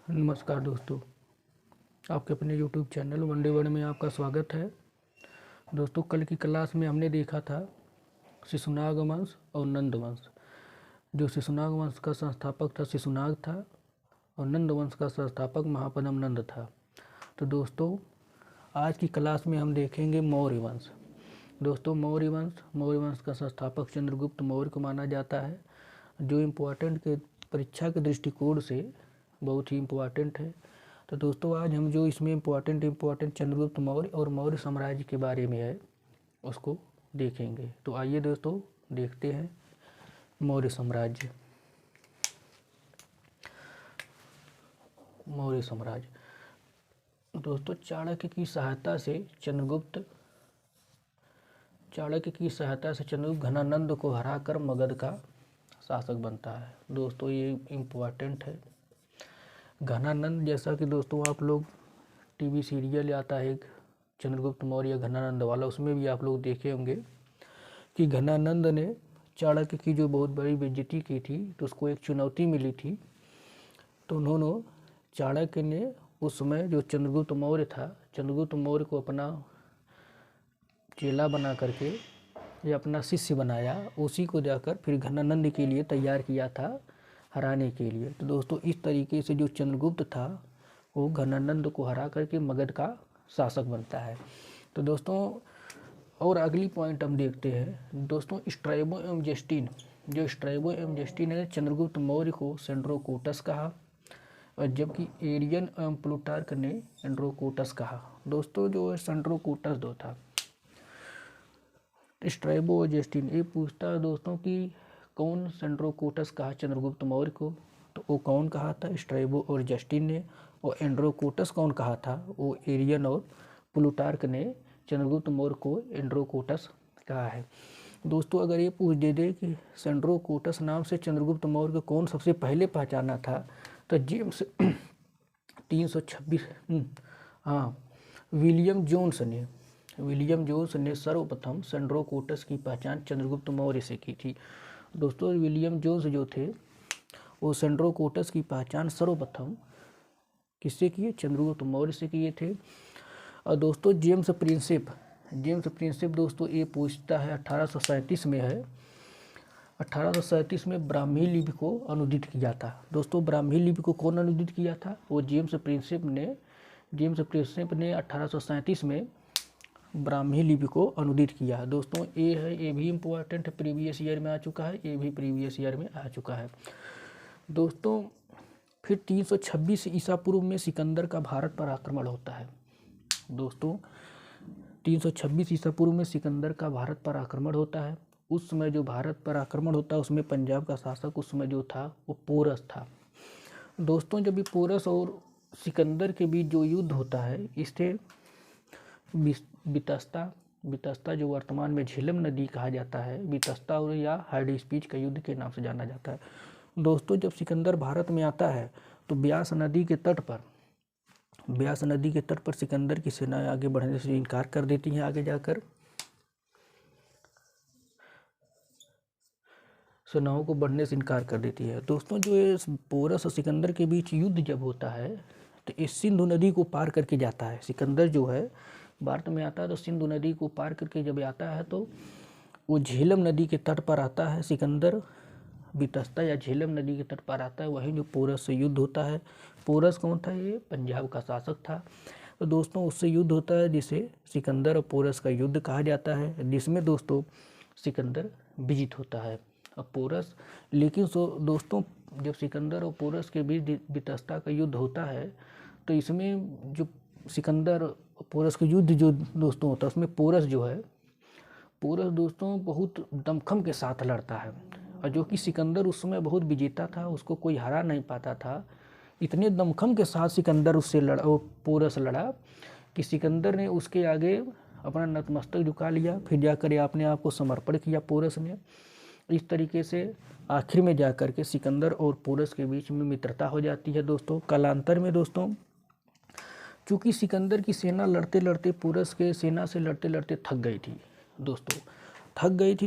नमस्कार दोस्तों, आपके अपने YouTube चैनल वनडे वर्ल्ड में आपका स्वागत है। दोस्तों, कल की क्लास में हमने देखा था शिशुनाग वंश और नंद वंश। जो शिशुनाग वंश का संस्थापक था शिशुनाग था और नंद वंश का संस्थापक महापद्म नंद था। तो दोस्तों, आज की क्लास में हम देखेंगे मौर्य वंश। दोस्तों, मौर्य वंश का संस्थापक चंद्रगुप्त मौर्य को माना जाता है, जो इम्पोर्टेंट के परीक्षा के दृष्टिकोण से बहुत ही इम्पोर्टेंट है। तो दोस्तों, आज हम जो इसमें इम्पोर्टेंट चंद्रगुप्त मौर्य और मौर्य साम्राज्य के बारे में है उसको देखेंगे। तो आइए दोस्तों, देखते हैं मौर्य साम्राज्य। मौर्य साम्राज्य दोस्तों, चाणक्य की सहायता से चंद्रगुप्त घनानंद को हराकर मगध का शासक बनता है। दोस्तों, ये इम्पोर्टेंट है। घनानंद, जैसा कि दोस्तों आप लोग टीवी सीरियल आता है एक चंद्रगुप्त मौर्य घनानंद वाला, उसमें भी आप लोग देखे होंगे कि घनानंद ने चाणक्य की जो बहुत बड़ी बेइज्जती की थी, तो उसको एक चुनौती मिली थी। तो उन्होंने चाणक्य ने उस समय जो चंद्रगुप्त मौर्य को अपना चेला बना करके या अपना शिष्य बनाया, उसी को जाकर फिर घनानंद के लिए तैयार किया था हराने के लिए। तो दोस्तों, इस तरीके से जो चंद्रगुप्त था वो घनानंद को हरा करके मगध का शासक बनता है। तो दोस्तों, और अगली पॉइंट हम देखते हैं दोस्तों, स्ट्रैबो एवं जस्टिन ने चंद्रगुप्त मौर्य को सेंड्रोकोटस कहा, और जबकि एरियन एवं प्लूटार्क ने एंड्रोकोटस कहा। दोस्तों, जो सेंड्रोकोटस दो था, स्ट्रैबो और जस्टिन ये पूछता है दोस्तों कि कौन सेंड्रोकोटस कहा चंद्रगुप्त मौर्य को, तो वो कौन कहा था, स्ट्रैबो और जस्टिन ने। और एंड्रोकोटस कौन कहा था, वो एरियन और प्लूटार्क ने चंद्रगुप्त मौर्य को एंड्रोकोटस कहा है। दोस्तों, अगर ये पूछ दे कि सेंड्रोकोटस नाम से चंद्रगुप्त मौर्य को कौन सबसे पहले पहचाना था, तो जेम्स 326 विलियम जोन्स ने सर्वप्रथम सेंड्रोकोटस की पहचान चंद्रगुप्त मौर्य से की थी। दोस्तों, विलियम जोन्स जो थे वो सेंड्रोकोटस की पहचान सर्वप्रथम किससे किए, चंद्रगुप्त मौर्य से किए थे। और दोस्तों, जेम्स प्रिंसेप दोस्तों ये पूछता है 1837 में है। 1837 में ब्राह्मी लिपि को अनुदित किया था। दोस्तों, ब्राह्मी लिपि को कौन अनुदित किया था, वो जेम्स प्रिंसेप ने 1837 में ब्राह्मी लिपि को अनुदित किया। दोस्तों, ये भी इम्पोर्टेंट प्रीवियस ईयर में आ चुका है, दोस्तों, फिर 326 ईसा पूर्व में सिकंदर का भारत पर आक्रमण होता है। दोस्तों, 326 ईसा पूर्व में सिकंदर का भारत पर आक्रमण होता है। उस समय जो भारत पर आक्रमण होता है उसमें पंजाब का शासक उस समय जो था वो पोरस था। दोस्तों, जब ये पोरस और सिकंदर के बीच जो युद्ध होता है, इससे बितस्ता जो वर्तमान में झेलम नदी कहा जाता है, बितस्ता और या हाइडेस्पीच का युद्ध के नाम से जाना जाता है। दोस्तों, जब सिकंदर भारत में आता है तो ब्यास नदी के तट पर सिकंदर की सेनाएं आगे बढ़ने से इनकार कर देती हैं। आगे जाकर सेनाओं को बढ़ने से इनकार कर देती है। दोस्तों, जो ये पोरस और सिकंदर के बीच युद्ध जब होता है तो इस सिंधु नदी को पार करके जाता है। सिकंदर जो है भारत में आता है तो सिंधु नदी को पार करके जब आता है तो वो झेलम नदी के तट पर आता है। सिकंदर बितस्ता या झेलम नदी के तट पर आता है, वहीं जो पोरस से युद्ध होता है। पोरस कौन था, ये पंजाब का शासक था। तो दोस्तों, उससे युद्ध होता है जिसे सिकंदर और पोरस का युद्ध कहा जाता है, जिसमें दोस्तों सिकंदर विजित होता है। अब पोरस, लेकिन दोस्तों, जब सिकंदर और पोरस के बीच बितस्ता का युद्ध होता है तो इसमें जो सिकंदर और पोरस का युद्ध जो दोस्तों होता है उसमें पोरस दोस्तों बहुत दमखम के साथ लड़ता है, और जो कि सिकंदर उस समय बहुत विजेता था, उसको कोई हरा नहीं पाता था। इतने दमखम के साथ सिकंदर उससे पोरस लड़ा कि सिकंदर ने उसके आगे अपना नतमस्तक झुका लिया, फिर जाकर अपने आप को समर्पण किया पोरस ने। इस तरीके से आखिर में जाकर के सिकंदर और पोरस के बीच में मित्रता हो जाती है। दोस्तों, कालांतर में दोस्तों, चूँकि सिकंदर की सेना लड़ते लड़ते पोरस के सेना से लड़ते लड़ते थक गई थी। दोस्तों,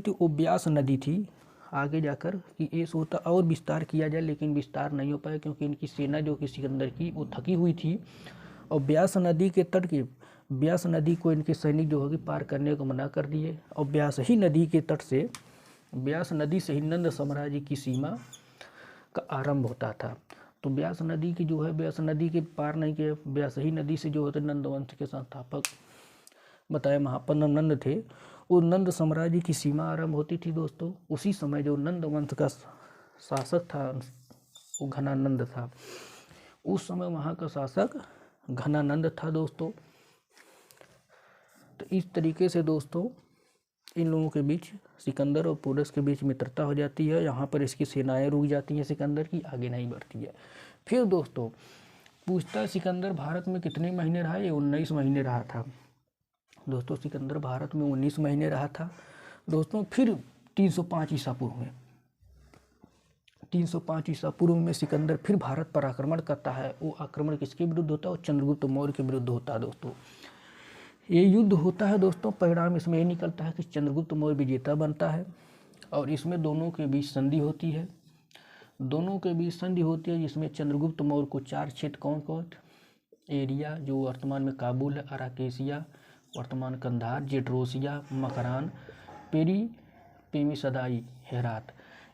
तो वो ब्यास नदी थी, आगे जाकर कि ये सोचा और विस्तार किया जाए, लेकिन विस्तार नहीं हो पाया क्योंकि इनकी सेना जो कि सिकंदर की वो थकी हुई थी और व्यास नदी के तट के व्यास नदी को इनके सैनिक जो होगी पार करने को मना कर दिए और व्यास नदी से ही नंद साम्राज्य की सीमा का आरंभ होता था। तो व्यास नदी की जो है व्यास नदी के पार नहीं किए, व्यास ही नदी से जो होते नंद वंश के संस्थापक बताए महापन्ना नंद थे, वो नंद साम्राज्य की सीमा आरंभ होती थी दोस्तों। उसी समय जो नंद वंश का शासक था वो घनानंद था, उस समय वहाँ का शासक घनानंद था दोस्तों। तो इस तरीके से दोस्तों इन लोगों के बीच सिकंदर और पोरस के बीच मित्रता हो जाती है। यहाँ पर इसकी सेनाएं रुक जाती हैं, सिकंदर की आगे नहीं बढ़ती है। फिर दोस्तों पूछता है सिकंदर भारत में कितने महीने रहा? ये 19 महीने रहा था दोस्तों। सिकंदर भारत में 19 महीने रहा था दोस्तों। फिर 305 ईसा पूर्व में सिकंदर फिर भारत पर आक्रमण करता है। वो आक्रमण किसके विरुद्ध होता है? वो चंद्रगुप्त मौर्य के विरुद्ध होता है दोस्तों। ये युद्ध होता है दोस्तों, परिणाम इसमें ये निकलता है कि चंद्रगुप्त मौर्य विजेता बनता है और इसमें दोनों के बीच संधि होती है। जिसमें चंद्रगुप्त मौर्य को 4 क्षेत्र कौन एरिया जो वर्तमान में काबुल है, अराकेसिया वर्तमान कंधार, जेड्रोसिया मकरान, पेमीसदाई हेरात,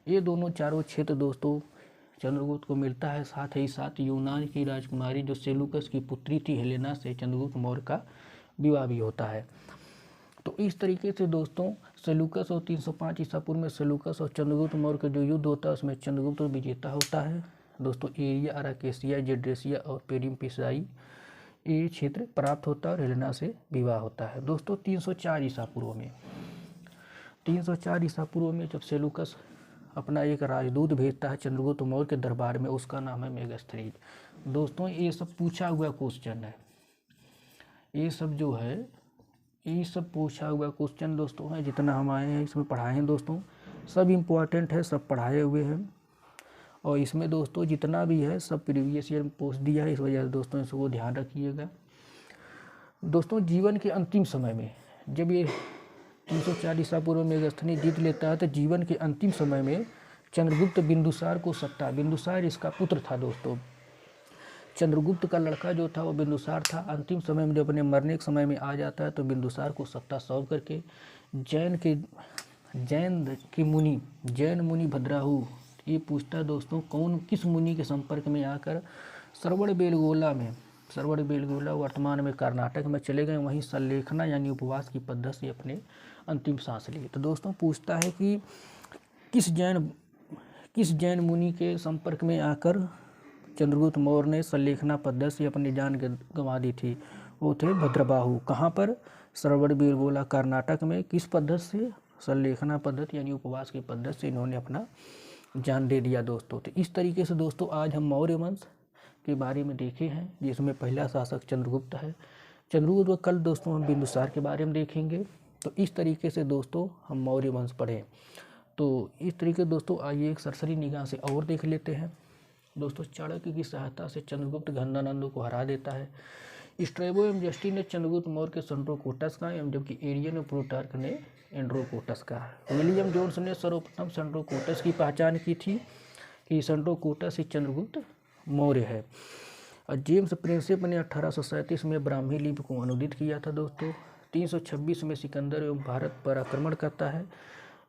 ये दोनों चारों क्षेत्र दोस्तों चंद्रगुप्त को मिलता है। साथ ही साथ यूनान की राजकुमारी जो सेलुकस की पुत्री थी हेलेना से चंद्रगुप्त मौर्य का विवाह भी होता है। तो इस तरीके से दोस्तों सेलुकस और 305 ईसा पूर्व में सेलुकस और चंद्रगुप्त मौर्य का जो युद्ध होता है उसमें चंद्रगुप्त विजेता होता है दोस्तों। एरिया अराकेसिया, जेड्रेसिया और पेरिम्पिसाई ये क्षेत्र प्राप्त होता है और हेलेना से विवाह होता है दोस्तों। 304 ईसा पूर्व में जब सेलुकस अपना एक राजदूत भेजता है चंद्रगुप्त मौर्य के दरबार में, उसका नाम है मेगास्थनीज दोस्तों। ये सब पूछा हुआ क्वेश्चन है, ये सब पूछा हुआ क्वेश्चन दोस्तों है। जितना हम आए हैं इसमें पढ़ाए हैं दोस्तों, सब इम्पोर्टेंट है, सब पढ़ाए हुए हैं और इसमें दोस्तों जितना भी है सब प्रीवियस ईयर में पोस्ट दिया है। इस वजह से दोस्तों इसको ध्यान रखिएगा दोस्तों। जीवन के अंतिम समय में जब ये 304 ईसा पूर्व में मेगास्थनीज जीत लेता है तो जीवन के अंतिम समय में चंद्रगुप्त बिंदुसार को सत्ता, बिंदुसार इसका पुत्र था दोस्तों। चंद्रगुप्त का लड़का जो था वो बिंदुसार था। अंतिम समय में जब अपने मरने के समय में आ जाता है तो बिंदुसार को सत्ता सौंप करके जैन मुनि भद्राहु ये पूछता है दोस्तों किस मुनि के संपर्क में आकर श्रवण बेलगोला वर्तमान में कर्नाटक में चले गए, वहीं संलेखना यानी उपवास की पद्धति से अपने अंतिम सांस लिए। तो दोस्तों पूछता है कि किस जैन मुनि के संपर्क में आकर चंद्रगुप्त मौर्य ने संलेखना पद्धति से अपनी जान गंवा दी थी? वो थे भद्रबाहु। कहाँ पर? श्रवण बेलगोला कर्नाटक में। किस पद्धति से? संलेखना पद्धति यानी उपवास की पद्धति से इन्होंने अपना जान दे दिया दोस्तों। तो इस तरीके से दोस्तों आज हम मौर्य वंश के बारे में देखे हैं, जिसमें पहला शासक चंद्रगुप्त है। कल दोस्तों हम बिंदुसार के बारे में देखेंगे। तो इस तरीके से दोस्तों हम मौर्य वंश पढ़ें। तो इस तरीके दोस्तों आइए एक सरसरी निगाह से और देख लेते हैं दोस्तों। चाणक्य की सहायता से चंद्रगुप्त घनानंद को हरा देता है। स्ट्रैबो एवं जस्टिन ने चंद्रगुप्त मौर्य के सेंड्रोकोटस का एवं जबकि एरियन और प्लूटार्क ने एंड्रोकोटस का। विलियम जोन्स ने सर्वप्रथम सेंड्रोकोटस की पहचान की थी कि सेंड्रोकोटस ही चंद्रगुप्त मौर्य है। और जेम्स प्रिंसेप ने 1837 में ब्राह्मी लिपि को अनुदित किया था दोस्तों। 326 में सिकंदर एवं भारत पर आक्रमण करता है,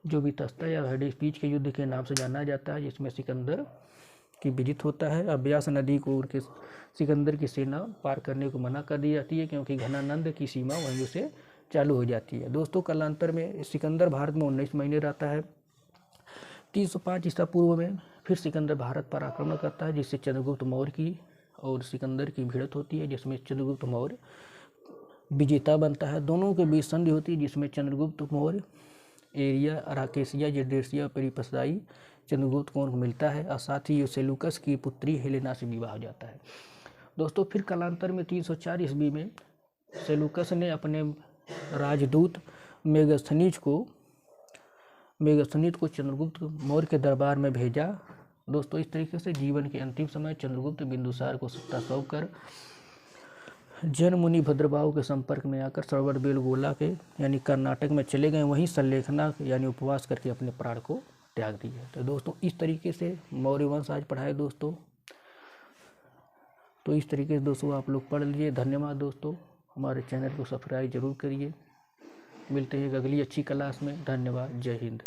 जो वितस्ता या हेडिस्पीच के युद्ध के नाम से जाना जाता है, जिसमें सिकंदर की विजित होता है। अब व्यास नदी को उनके सिकंदर की सेना पार करने को मना कर दी जाती है क्योंकि घनानंद की सीमा वहीं से चालू हो जाती है दोस्तों। कालांतर में सिकंदर भारत में 19 महीने रहता है। 305 ईसा पूर्व में फिर सिकंदर भारत पर आक्रमण करता है, जिससे चंद्रगुप्त मौर्य की और सिकंदर की भिड़ंत होती है, जिसमें चंद्रगुप्त मौर्य विजेता बनता है। दोनों के बीच संधि होती है, जिसमें चंद्रगुप्त मौर्य एरिया अराकेसिया जेड्रेसिया पेरिपसदाई चंद्रगुप्त को मिलता है और साथ ही सेलुकस की पुत्री हेलेना से विवाह हो जाता है दोस्तों। फिर कालांतर में 304 ईस्वी में सेलुकस ने अपने राजदूत मेगास्थनीज को चंद्रगुप्त मौर्य के दरबार में भेजा दोस्तों। इस तरीके से जीवन के अंतिम समय चंद्रगुप्त बिंदुसार को सत्ता सौंप कर जैन मुनि भद्रबाहु के संपर्क में आकर श्रवण बेलगोला के यानी कर्नाटक में चले गए, वहीं संलेखना यानी उपवास करके अपने प्राण को त्याग दी है। तो दोस्तों इस तरीके से मौर्य वंश आज पढ़ा है दोस्तों। तो इस तरीके से दोस्तों आप लोग पढ़ लीजिए। धन्यवाद दोस्तों, हमारे चैनल को सब्सक्राइब जरूर करिए। मिलते हैं एक अगली अच्छी क्लास में। धन्यवाद, जय हिंद।